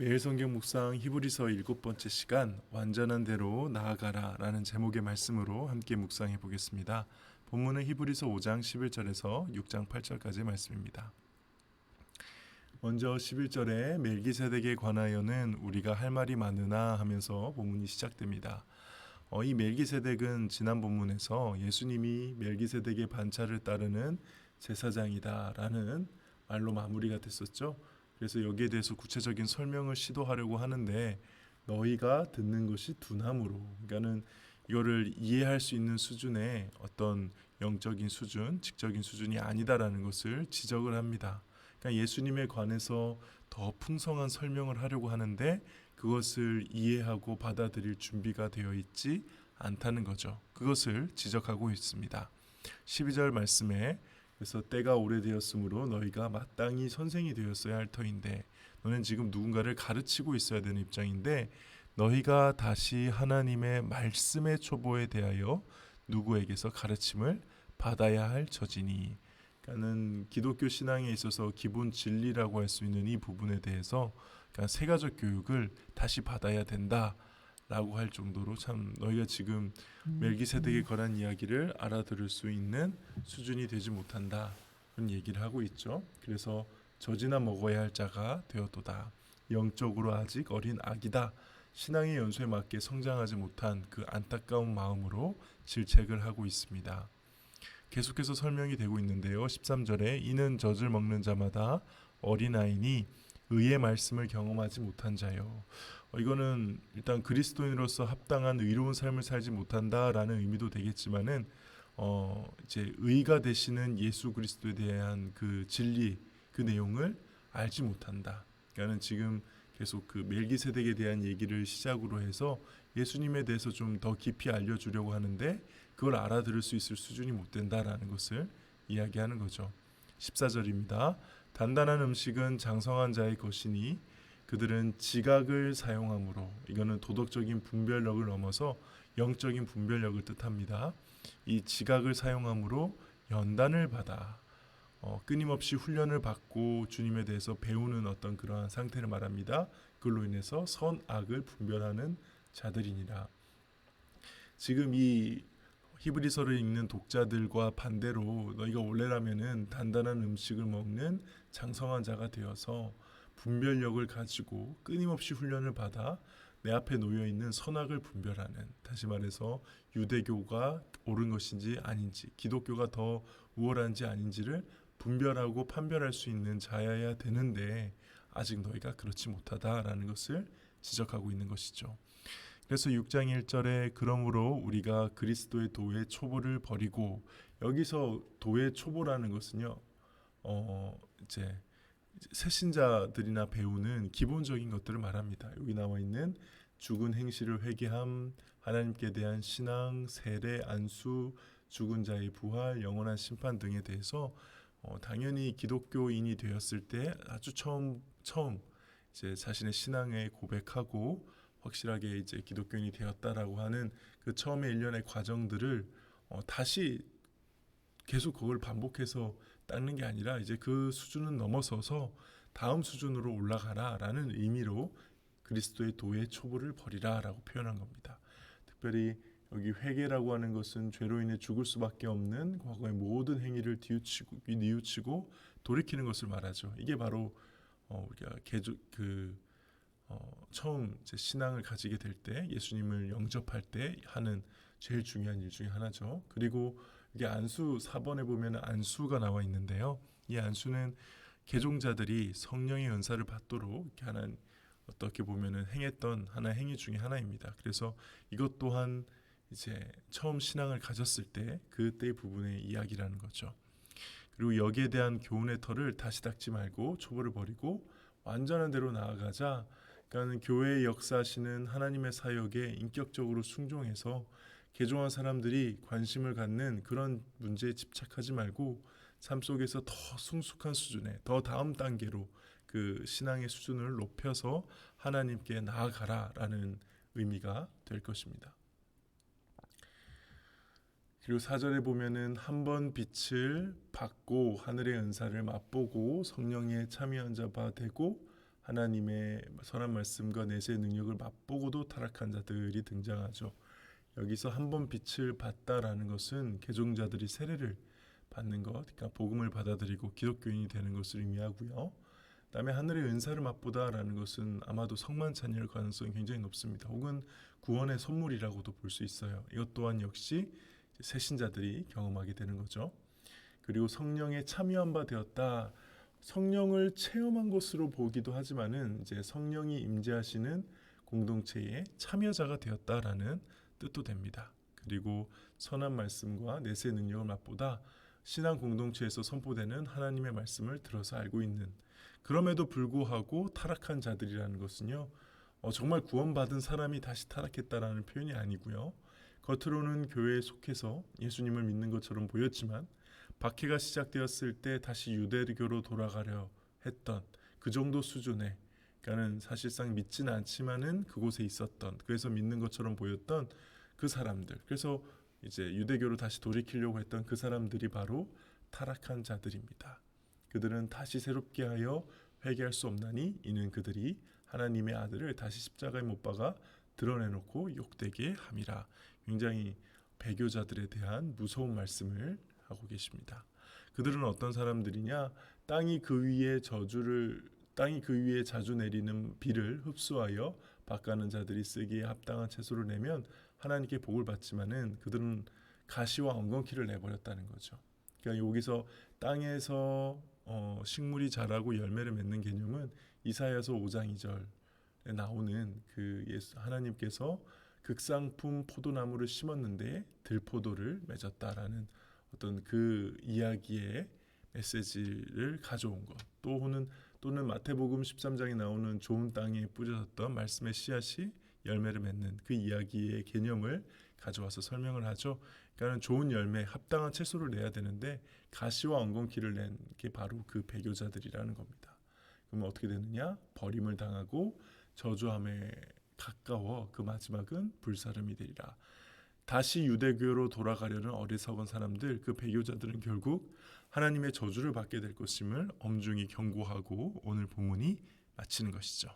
매일 성경 묵상 히브리서 7번째 시간 완전한 대로 나아가라 라는 제목의 말씀으로 함께 묵상해 보겠습니다. 본문은 히브리서 5장 11절에서 6장 8절까지 말씀입니다. 먼저 11절에 멜기세덱에 관하여는 우리가 할 말이 많으나 하면서 본문이 시작됩니다. 이 멜기세덱은 지난 본문에서 예수님이 멜기세덱의 반차를 따르는 제사장이다 라는 말로 마무리가 됐었죠. 그래서 여기에 대해서 구체적인 설명을 시도하려고 하는데 너희가 듣는 것이 두나무로, 그러니까는 이거를 이해할 수 있는 수준의 어떤 영적인 수준, 직적인 수준이 아니다라는 것을 지적을 합니다. 그러니까 예수님에 관해서 더 풍성한 설명을 하려고 하는데 그것을 이해하고 받아들일 준비가 되어 있지 않다는 거죠. 그것을 지적하고 있습니다. 12절 말씀에 그래서 때가 오래되었으므로 너희가 마땅히 선생이 되었어야 할 터인데 너는 지금 누군가를 가르치고 있어야 되는 입장인데 너희가 다시 하나님의 말씀의 초보에 대하여 누구에게서 가르침을 받아야 할 처지니. 그러니까는 기독교 신앙에 있어서 기본 진리라고 할 수 있는 이 부분에 대해서 그러니까 세가적 교육을 다시 받아야 된다 라고 할 정도로 참 너희가 지금 멜기세덱에 관한 이야기를 알아들을 수 있는 수준이 되지 못한다 그런 얘기를 하고 있죠. 그래서 젖이나 먹어야 할 자가 되었도다. 영적으로 아직 어린 아기다. 신앙의 연수에 맞게 성장하지 못한 그 안타까운 마음으로 질책을 하고 있습니다. 계속해서 설명이 되고 있는데요. 13절에 이는 젖을 먹는 자마다 어린아이니 의의 말씀을 경험하지 못한 자요. 이거는 일단 그리스도인으로서 합당한 의로운 삶을 살지 못한다라는 의미도 되겠지만은 이제 의가 되시는 예수 그리스도에 대한 그 진리 그 내용을 알지 못한다. 그러니까는 지금 계속 그 멜기세덱에 대한 얘기를 시작으로 해서 예수님에 대해서 좀 더 깊이 알려주려고 하는데 그걸 알아들을 수 있을 수준이 못 된다라는 것을 이야기하는 거죠. 14절입니다. 단단한 음식은 장성한 자의 것이니 그들은 지각을 사용함으로, 이거는 도덕적인 분별력을 넘어서 영적인 분별력을 뜻합니다. 이 지각을 사용함으로 연단을 받아 끊임없이 훈련을 받고 주님에 대해서 배우는 어떤 그러한 상태를 말합니다. 그걸로 인해서 선악을 분별하는 자들이니라. 지금 이 히브리서를 읽는 독자들과 반대로 너희가 원래라면은 단단한 음식을 먹는 장성한 자가 되어서 분별력을 가지고 끊임없이 훈련을 받아 내 앞에 놓여 있는 선악을 분별하는, 다시 말해서 유대교가 옳은 것인지 아닌지, 기독교가 더 우월한지 아닌지를 분별하고 판별할 수 있는 자여야 되는데 아직 너희가 그렇지 못하다라는 것을 지적하고 있는 것이죠. 그래서 6장 1절에 그러므로 우리가 그리스도의 도의 초보를 버리고, 여기서 도의 초보라는 것은요, 이제 새신자들이나 배우는 기본적인 것들을 말합니다. 여기 나와 있는 죽은 행실을 회개함, 하나님께 대한 신앙, 세례, 안수, 죽은 자의 부활, 영원한 심판 등에 대해서 당연히 기독교인이 되었을 때 아주 처음 이제 자신의 신앙에 고백하고 확실하게 이제 기독교인이 되었다라고 하는 그 처음의 일련의 과정들을 다시 계속 그걸 반복해서 닦는 게 아니라 이제 그 수준은 넘어서서 다음 수준으로 올라가라라는 의미로 그리스도의 도의 초보를 버리라라고 표현한 겁니다. 특별히 여기 회개라고 하는 것은 죄로 인해 죽을 수밖에 없는 과거의 모든 행위를 뉘우치고 돌이키는 것을 말하죠. 이게 바로 우리가 처음 이제 신앙을 가지게 될 때 예수님을 영접할 때 하는 제일 중요한 일 중에 하나죠. 그리고 이게 안수 4번에 보면 안수가 나와 있는데요. 이 안수는 개종자들이 성령의 은사를 받도록 이렇게 하는, 어떻게 보면은 행했던 하나의 행위 중에 하나입니다. 그래서 이것 또한 이제 처음 신앙을 가졌을 때 그때의 부분의 이야기라는 거죠. 그리고 여기에 대한 교훈의 털을 다시 닦지 말고 초보를 버리고 완전한 대로 나아가자. 그러니까 교회의 역사하시는 하나님의 사역에 인격적으로 순종해서 개종한 사람들이 관심을 갖는 그런 문제에 집착하지 말고 삶 속에서 더 성숙한 수준에, 더 다음 단계로 그 신앙의 수준을 높여서 하나님께 나아가라라는 의미가 될 것입니다. 그리고 4절에 보면은 한 번 빛을 받고 하늘의 은사를 맛보고 성령에 참여한 바 되고 하나님의 선한 말씀과 내세의 능력을 맛보고도 타락한 자들이 등장하죠. 여기서 한 번 빛을 봤다라는 것은 개종자들이 세례를 받는 것, 그러니까 복음을 받아들이고 기독교인이 되는 것을 의미하고요. 그다음에 하늘의 은사를 맛보다라는 것은 아마도 성만 자녀일 가능성이 굉장히 높습니다. 혹은 구원의 선물이라고도 볼 수 있어요. 이것 또한 역시 새신자들이 경험하게 되는 거죠. 그리고 성령에 참여한 바 되었다. 성령을 체험한 것으로 보기도 하지만은 이제 성령이 임재하시는 공동체의 참여자가 되었다라는 뜻도 됩니다. 그리고 선한 말씀과 내세 능력을 맛보다 신앙 공동체에서 선포되는 하나님의 말씀을 들어서 알고 있는, 그럼에도 불구하고 타락한 자들이라는 것은요, 정말 구원받은 사람이 다시 타락했다라는 표현이 아니고요. 겉으로는 교회에 속해서 예수님을 믿는 것처럼 보였지만 박해가 시작되었을 때 다시 유대교로 돌아가려 했던 그 정도 수준의, 그러니까는 사실상 믿지는 않지만은 그곳에 있었던, 그래서 믿는 것처럼 보였던 그 사람들, 그래서 이제 유대교로 다시 돌이키려고 했던 그 사람들이 바로 타락한 자들입니다. 그들은 다시 새롭게 하여 회개할 수 없나니 이는 그들이 하나님의 아들을 다시 십자가에 못 박아 드러내놓고 욕되게 함이라. 굉장히 배교자들에 대한 무서운 말씀을 하고 계십니다. 그들은 어떤 사람들이냐? 땅이 그 위에 자주 내리는 비를 흡수하여 밭가는 자들이 쓰기에 합당한 채소를 내면 하나님께 복을 받지만은 그들은 가시와 엉겅퀴를 내버렸다는 거죠. 그러니까 여기서 땅에서 식물이 자라고 열매를 맺는 개념은 이사야서 5장 2절에 나오는 그 하나님께서 극상품 포도나무를 심었는데 들포도를 맺었다라는 어떤 그 이야기의 메시지를 가져온 것, 또는 마태복음 13장에 나오는 좋은 땅에 뿌려졌던 말씀의 씨앗이 열매를 맺는 그 이야기의 개념을 가져와서 설명을 하죠. 그러니까 좋은 열매, 합당한 채소를 내야 되는데 가시와 엉겅퀴를 낸 게 바로 그 배교자들이라는 겁니다. 그러면 어떻게 되느냐? 버림을 당하고 저주함에 가까워 그 마지막은 불사름이 되리라. 다시 유대교로 돌아가려는 어리석은 사람들, 그 배교자들은 결국 하나님의 저주를 받게 될 것임을 엄중히 경고하고 오늘 본문이 마치는 것이죠.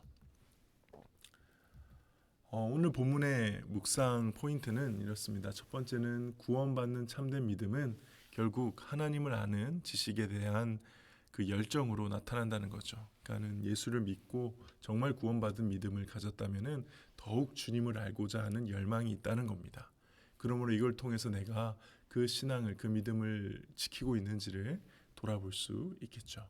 오늘 본문의 묵상 포인트는 이렇습니다. 첫 번째는 구원받는 참된 믿음은 결국 하나님을 아는 지식에 대한 그 열정으로 나타난다는 거죠. 그러니까는 예수를 믿고 정말 구원받은 믿음을 가졌다면은 더욱 주님을 알고자 하는 열망이 있다는 겁니다. 그러므로 이걸 통해서 내가 그 신앙을, 그 믿음을 지키고 있는지를 돌아볼 수 있겠죠.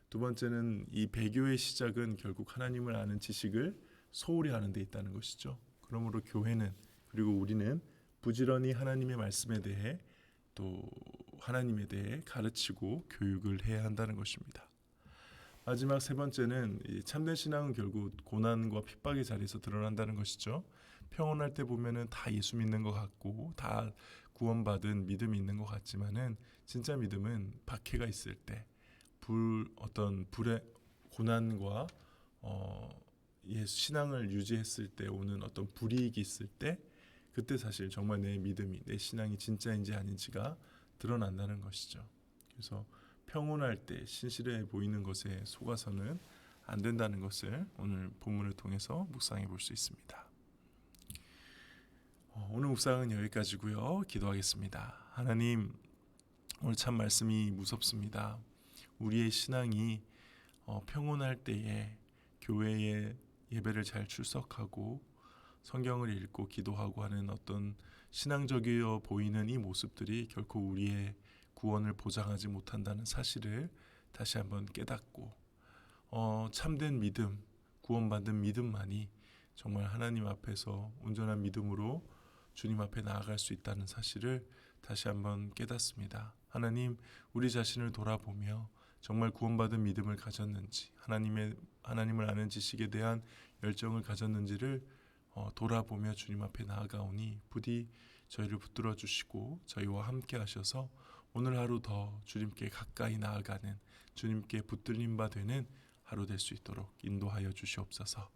두 번째는 이 배교의 시작은 결국 하나님을 아는 지식을 소홀히 하는 데 있다는 것이죠. 그러므로 교회는, 그리고 우리는 부지런히 하나님의 말씀에 대해 또 하나님에 대해 가르치고 교육을 해야 한다는 것입니다. 마지막 세 번째는 이 참된 신앙은 결국 고난과 핍박의 자리에서 드러난다는 것이죠. 평온할 때 보면은 다 예수 믿는 것 같고 다 구원받은 믿음이 있는 것 같지만은 진짜 믿음은 박해가 있을 때, 어떤 불의 고난과 신앙을 유지했을 때 오는 어떤 불이익이 있을 때, 그때 사실 정말 내 믿음이, 내 신앙이 진짜인지 아닌지가 드러난다는 것이죠. 그래서 평온할 때 신실해 보이는 것에 속아서는 안 된다는 것을 오늘 본문을 통해서 묵상해 볼 수 있습니다. 오늘 묵상은 여기까지고요. 기도하겠습니다. 하나님, 오늘 참 말씀이 무섭습니다. 우리의 신앙이 평온할 때에 교회에 예배를 잘 출석하고 성경을 읽고 기도하고 하는 어떤 신앙적이어 보이는 이 모습들이 결코 우리의 구원을 보장하지 못한다는 사실을 다시 한번 깨닫고 참된 믿음, 구원받은 믿음만이 정말 하나님 앞에서 온전한 믿음으로 주님 앞에 나아갈 수 있다는 사실을 다시 한번 깨닫습니다. 하나님, 우리 자신을 돌아보며 정말 구원받은 믿음을 가졌는지, 하나님을 아는 지식에 대한 열정을 가졌는지를 돌아보며 주님 앞에 나아가오니 부디 저희를 붙들어 주시고 저희와 함께 하셔서 오늘 하루 더 주님께 가까이 나아가는, 주님께 붙들림 바 되는 하루 될 수 있도록 인도하여 주시옵소서.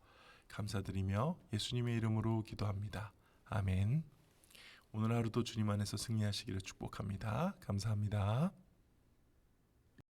감사드리며 예수님의 이름으로 기도합니다. 아멘. 오늘 하루도 주님 안에서 승리하시기를 축복합니다. 감사합니다.